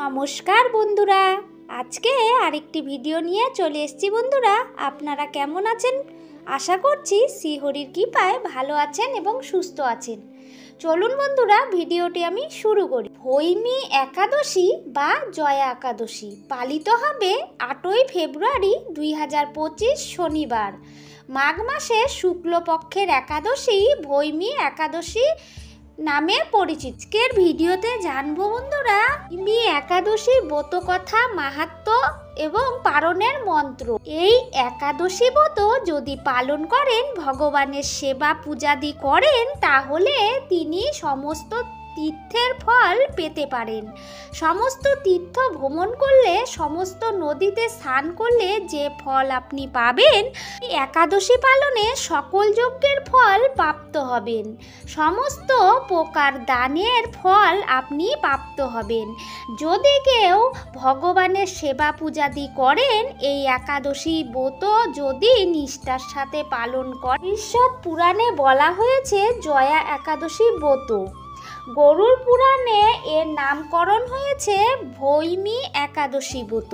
নমস্কার বন্ধুরা, আজকে আরেকটি ভিডিও নিয়ে চলে এসেছি। বন্ধুরা, আপনারা কেমন আছেন? আশা করছি শ্রীহরির কৃপায় ভালো আছেন এবং সুস্থ আছেন। চলুন বন্ধুরা, ভিডিওটি আমি শুরু করি। ভৈমী একাদশী বা জয়া একাদশী পালিত হবে 8ই ফেব্রুয়ারি 2025 শনিবার। মাঘ মাসের শুক্লপক্ষের একাদশী ভৈমী একাদশী নামে পরিচিত। আজকের ভিডিওতে জানবো বন্ধুরা ভৈমী একাদশীর ব্রত কথা, মাহাত্ম্য এবং পালনের মন্ত্র। এই একাদশী ব্রত যদি পালন করেন, ভগবানের সেবা পূজাদি করেন, তাহলে তিনি সমস্ত তীর্থের ফল পেতে পারেন। সমস্ত তীর্থ ভ্রমণ করলে, সমস্ত নদীতে স্নান করলে যে ফল আপনি পাবেন, একাদশী পালনে সকল যজ্ঞের ফল প্রাপ্ত হবেন। সমস্ত প্রকার দানের ফল আপনি প্রাপ্ত হবেন। যদি কেউ ভগবানের সেবা পূজাদি করেন, এই একাদশী ব্রত যদি নিষ্ঠার সাথে পালন করেন, ঈশ্বর পুরাণে বলা হয়েছে জয়া একাদশী ব্রত। গরুর পুরাণে এর নামকরণ হয়েছে ভৈমী একাদশী ব্রত।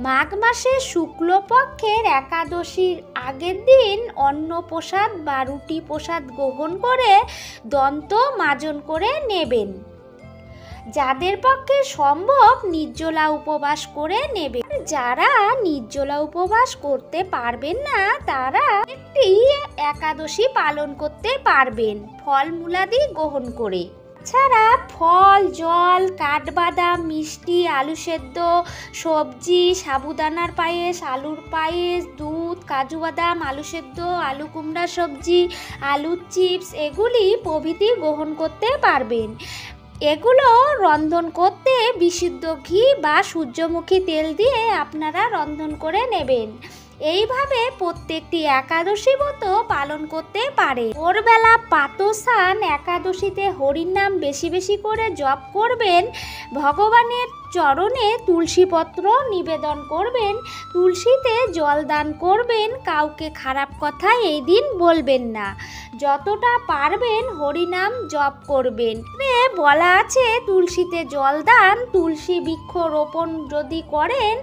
মাঘ মাসে শুক্লপক্ষের একাদশীর আগের দিন অন্ন প্রসাদ বা রুটি প্রসাদ গ্রহণ করে দন্ত মাজন করে নেবেন। যাদের পক্ষে সম্ভব নির্জলা উপবাস করে নেবেন। যারা নির্জলা উপবাস করতে পারবেন না, তারা একটি একাদশী পালন করতে পারবেন ফলমূলাদি গ্রহণ করে। ছাড়া ফল, জল, কাঠবাদাম, মিষ্টি, আলু সেদ্ধ, সবজি, সাবুদানার পায়েস, আলুর পায়েস, দুধ, কাজু বাদাম, আলু সেদ্ধ, আলু কুমড়া সবজি, আলুর চিপস এগুলি প্রভৃতি গ্রহণ করতে পারবেন। এগুলো রন্ধন করতে বিশুদ্ধ ঘি বা সূর্যমুখী তেল দিয়ে আপনারা রন্ধন করে নেবেন। এইভাবে প্রত্যেকটি একাদশী ব্রত পালন করতে পারে। ভোরবেলা প্রাতঃস্নান একাদশীতে হরির নাম বেশি বেশি করে জপ করবেন। ভগবানের চরণে তুলসী পত্র নিবেদন করবেন, তুলসীতে জল দান করবেন। কাউকে খারাপ কথা এই দিন বলবেন না। যতটা পারবেন হরিনাম জপ করবেন। বলা আছে তুলসীতে জল দান, তুলসী বৃক্ষ রোপণ যদি করেন,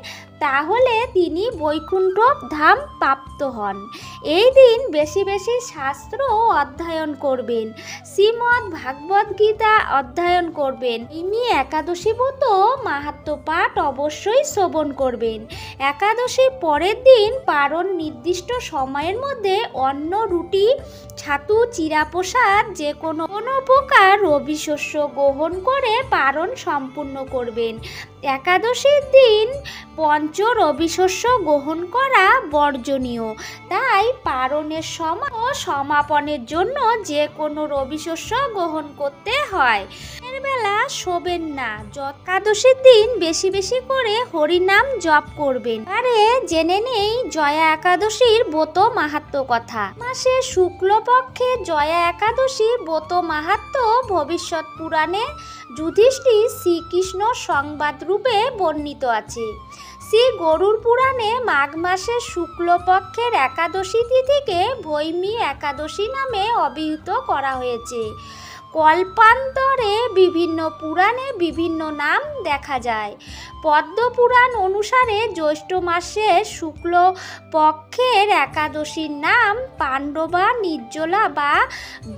তাহলে তিনি বৈকুণ্ঠ ধাম প্রাপ্ত হন। এই দিন বেশি বেশি শাস্ত্র অধ্যয়ন করবেন, শ্রীমদ্ ভাগবত গীতা অধ্যয়ন করবেন। ভৈমী একাদশী ব্রত মাহাত্ম্য পাঠ অবশ্যই শ্রবণ করবেন। একাদশীর পরের দিন পারণ নির্দিষ্ট সময়ের মধ্যে অন্ন, রুটি, ছাতু, চিরা প্রসাদ যে কোনো প্রকার রবি শস্য গ্রহণ করে পারণ সম্পূর্ণ করবেন। একাদশীর দিন পঞ্চ রবি শস্য গ্রহণ করা বর্জনীয়, তাই পারণের সময় ও সমাপনের জন্য যে কোনো রবি শস্য গ্রহণ করতে হয়। এর বেলা শোবেন না। একাদশীর দিন বেশি বেশি করে হরিনাম জপ করবেন। আরে জেনে নেই জয়া একাদশীর ব্রত মাহাত্ম্য কথা। মাসে শুক্লপক্ষে জয়া একাদশী ব্রত মাহাত্ম্য ভবিষ্যৎ পুরাণে যুধিষ্ঠির শ্রীকৃষ্ণ সংবাদ রূপে বর্ণিত আছে। শ্রী গরুর পুরাণে মাঘ মাসের শুক্লপক্ষের একাদশী তিথিকে ভৈমী একাদশী নামে অভিহিত করা হয়েছে। কল্পান্তরে বিভিন্ন পুরাণে বিভিন্ন নাম দেখা যায়। পদ্মপুরাণ অনুসারে জ্যৈষ্ঠ মাসের শুক্ল পক্ষের একাদশীর নাম পাণ্ডবা, নির্জলা বা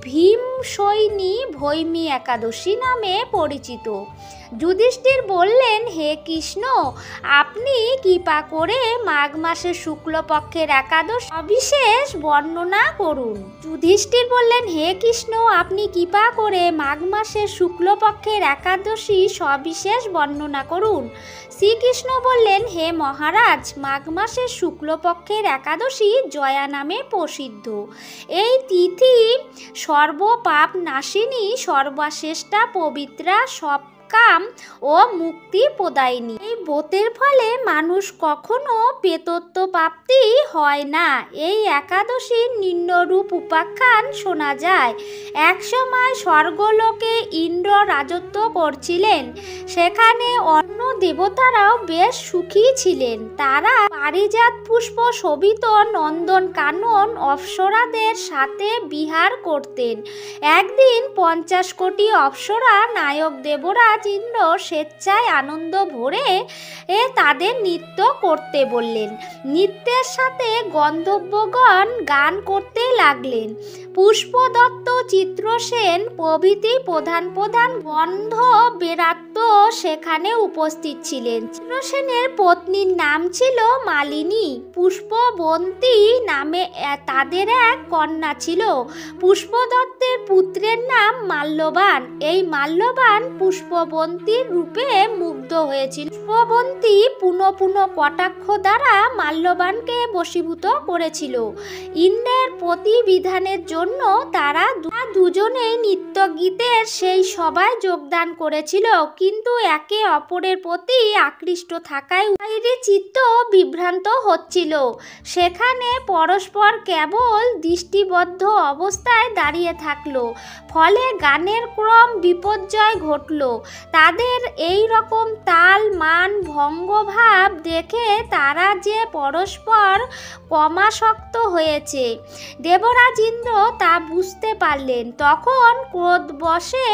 ভীমসৈনী ভৈমী একাদশী নামে পরিচিত। যুধিষ্ঠির বললেন, হে কৃষ্ণ, আপনি কৃপা করে মাঘ মাসের শুক্লপক্ষের একাদশী সবিশেষ বর্ণনা করুন। যুধিষ্ঠির বললেন, হে কৃষ্ণ, আপনি কৃপা করে মাঘ মাসের শুক্লপক্ষের একাদশী সবিশেষ বর্ণনা করুন। শ্রীকৃষ্ণ বললেন, হে মহারাজ, মাঘ মাসের শুক্লপক্ষের একাদশী জয়া নামে প্রসিদ্ধ। এই তিথি সর্বপাপ নাশিনী, সর্বশ্রেষ্ঠা, পবিত্রা, সব কাম ও মুক্তি প্রদায়িনী। এই ব্রতের ফলে মানুষ কখনো প্রেতত্ব প্রাপ্তি হয় না। এই একাদশীর নিম্নরূপ উপাখ্যান শোনা যায়। একসময় স্বর্গলোকে ইন্দ্র রাজত্ব করছিলেন। সেখানে অন্য দেবতারাও বেশ সুখী ছিলেন। তারা পারিজাত পুষ্প শোভিত নন্দন কানন অপ্সরাদের সাথে বিহার করতেন। একদিন 50 কোটি অপ্সরা নায়ক দেবরাজ দেবরাজ ইন্দ্র স্বেচ্ছায় আনন্দ ভরে তাদের নৃত্য করতে বললেন। নৃত্যের সাথে গন্ধর্বগণ গান করতে লাগলেন। পুষ্পদত্ত, চিত্রসেন প্রভৃতি প্রধান প্রধান গন্ধ বেরাত্য সেখানে উপস্থিত ছিলেন। চিত্রসেনের পত্নীর নাম ছিল মালিনী। পুষ্পবন্তী নামে তাদের এক কন্যা ছিল। পুষ্পদত্তের পুত্রের নাম মাল্যবান। এই মাল্যবান পুষ্পবন্তীর রূপে মুগ্ধ হয়েছিল। পুষ্পবন্তী পুনঃ পুনঃ কটাক্ষ দ্বারা মাল্যবানকে বশীভূত করেছিল। ইন্দ্রের প্রতিবিধানের জন্য তারা দুজনেই নৃত্য গীতের সেই সভায় যোগদান করেছিল, কিন্তু একে অপরের প্রতি আকৃষ্ট থাকায় উভয়েরই চিত্ত বিভ্রান্ত হচ্ছিল। সেখানে পরস্পর কেবল দৃষ্টিবদ্ধ অবস্থায় দাঁড়িয়ে থাকলো। ফলে গানের ক্রম বিপর্যয় ঘটল। তাদের এই রকম তাল মান ভঙ্গভাব দেখে তারা যে পরস্পর কমাসক্ত হয়েছে, দেবরাজ ইন্দ্র তা বুঝতে পারলেন। তখন ক্রোধবশে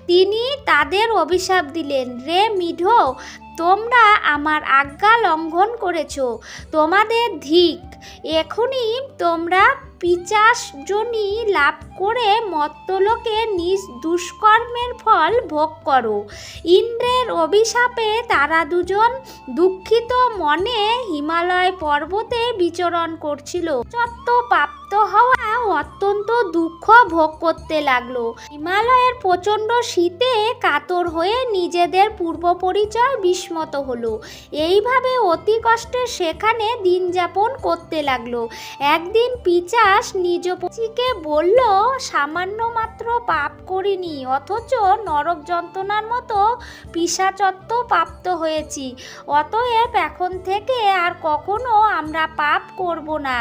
তিনি তাদের অভিশাপ দিলেন, রে মিঢো, তোমরা আমার আজ্ঞা লঙ্ঘন করেছ, তোমাদের ধিক। এখনই তোমরা পিশাচযোনি লাভ করে মর্ত্যলোকে নিজ দুষ্কর্মের ফল ভোগ করো। ইন্দ্রের অভিশাপে তারা দুজন দুঃখিত মনে হিমালয় পর্বতে বিচরণ করছিল। প্রাপ্ত হওয়া অত্যন্ত দুঃখ ভোগ করতে লাগলো। হিমালয়ের প্রচণ্ড শীতে কাতর হয়ে নিজেদের পূর্ব পরিচয় বিস্মৃত হলো। এইভাবে অতি কষ্টে সেখানে দিন যাপন করতে লাগলো। একদিন পিশাচ নিজ পতিকে বলল, সামান্য মাত্র পাপ করিনি, অথচ নরক যন্ত্রণার মতো পিশাচত্ব প্রাপ্ত হয়েছি। অতএব এখন থেকে আর কখনো আমরা পাপ করব না।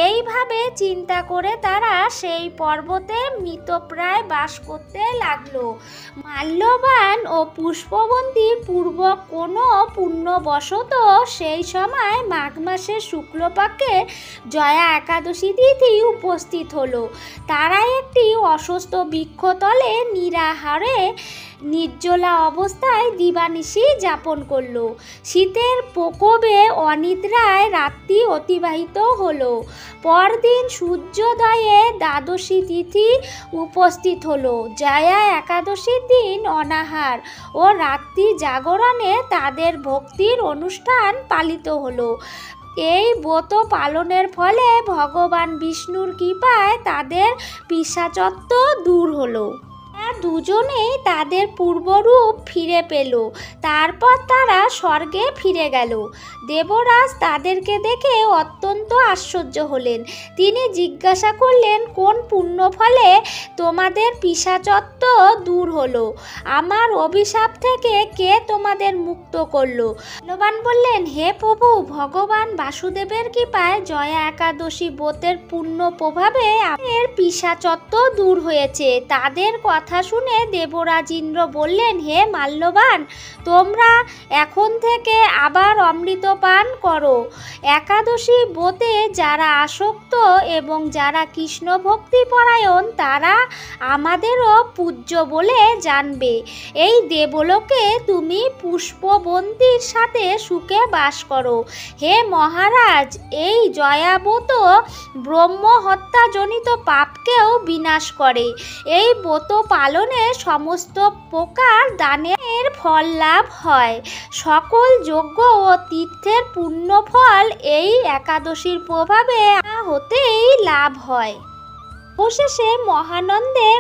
এইভাবে চিন্তা করে তারা সেই পর্বতে মৃতপ্রায় বাস করতে লাগলো। মাল্যবান ও পুষ্পবন্তী পূর্ব কোনো পুণ্যবশত সেই সময় মাঘ মাসের শুক্লপক্ষে জয়া একাদশী তিথি উপস্থিত হলো। তারা একটি অস্বস্ত বৃক্ষতলে নিরাহারে নির্জলা অবস্থায় দিবানিশি যাপন করল। শীতের প্রকোপে অনিদ্রায় রাত্রি অতিবাহিত হলো। পরদিন সূর্যোদয়ে দ্বাদশী তিথি উপস্থিত হলো। জয়া একাদশীর দিন অনাহার ও রাত্রি জাগরণে তাদের ভক্তির অনুষ্ঠান পালিত হলো। এই ব্রত পালনের ফলে ভগবান বিষ্ণুর কৃপায় তাদের পিশাচত্ব দূর হলো। দুজনেই তাদের পূর্বরূপ ফিরে পেল। তারপর তারা স্বর্গে ফিরে গেল। দেবরাজ তাদেরকে দেখে অত্যন্ত আশ্চর্য হলেন। তিনি জিজ্ঞাসা করলেন, কোন পুণ্য ফলে তোমাদের পিশাচত্ব দূর হলো? আমার অভিশাপ থেকে কে তোমাদের মুক্ত করলো? মাল্যবান বললেন, হে প্রভু, ভগবান বাসুদেবের কৃপায় জয়া একাদশী ব্রতের পুণ্য প্রভাবে আমাদের পিশাচত্ব দূর হয়েছে। তাদের কথা শুনে দেবরাজ ইন্দ্র বললেন, হে মাল্যবান, তোমরা এখন থেকে আবার অমৃত পান করো। একাদশী ব্রতে যারা আসক্ত এবং যারা কৃষ্ণ ভক্তিপরায়ণ তারা আমাদেরও পূজ্য বলে জানবে। এই দেবলোকে তুমি পুষ্পবন্তীর সাথে সুখে বাস করো। হে মহারাজ, এই জয়াব্রত ব্রহ্ম হত্যাজনিত পাপকেও বিনাশ করে। এই ব্রত পালনে সমস্ত প্রকার দানের ফল লাভ হয়। সকল যজ্ঞ ও তীর্থের পুণ্য ফল এই একাদশীর প্রভাবে হতেই লাভ হয়। অবশেষে মহানন্দে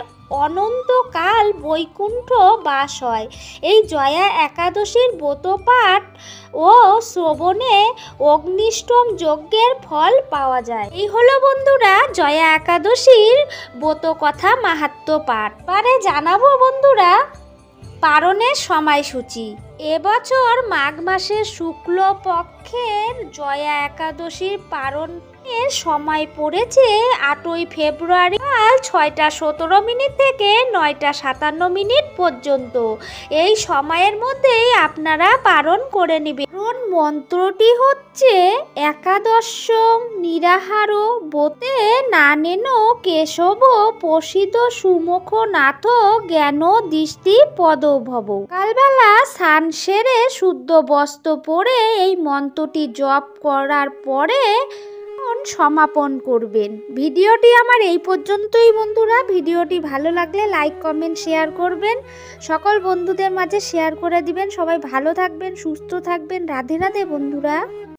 অনন্তকাল বৈকুণ্ঠ বাস হয়। এই জয়া একাদশীর ব্রতপাঠ ও শ্রবণে অগ্নিষ্টম যজ্ঞের ফল পাওয়া যায়। এই হলো বন্ধুরা জয়া একাদশীর ব্রত কথা মাহাত্ম্য পাঠ। এবারে জানাবো বন্ধুরা পারণের সময়সূচি। এবছর মাঘ মাসের শুক্লপক্ষের জয়া একাদশীর পারণ এর সময় পড়েছে 8ই ফেব্রুয়ারি কাল 6টা 17 মিনিট থেকে 9টা 57 মিনিট পর্যন্ত। এই সময়ের মধ্যেই আপনারা পালন করে নেবেন। মন্ত্রটি হচ্ছে একাদশ নিরাহার বোতে নানেন কেশব প্রসিদ্ধ সুমুখ নাথ জ্ঞান দৃষ্টি পদভব। সকালবেলা স্নান সেরে শুদ্ধ বস্ত্র পরে এই মন্ত্রটি জপ করার পরে সমাপন করবেন। ভিডিওটি আমার এই পর্যন্তই বন্ধুরা। ভিডিওটি ভালো লাগলে লাইক কমেন্ট শেয়ার করবেন, সকল বন্ধুদের মাঝে শেয়ার করে দিবেন। সবাই ভালো থাকবেন, সুস্থ থাকবেন। রাধে রাধে বন্ধুরা।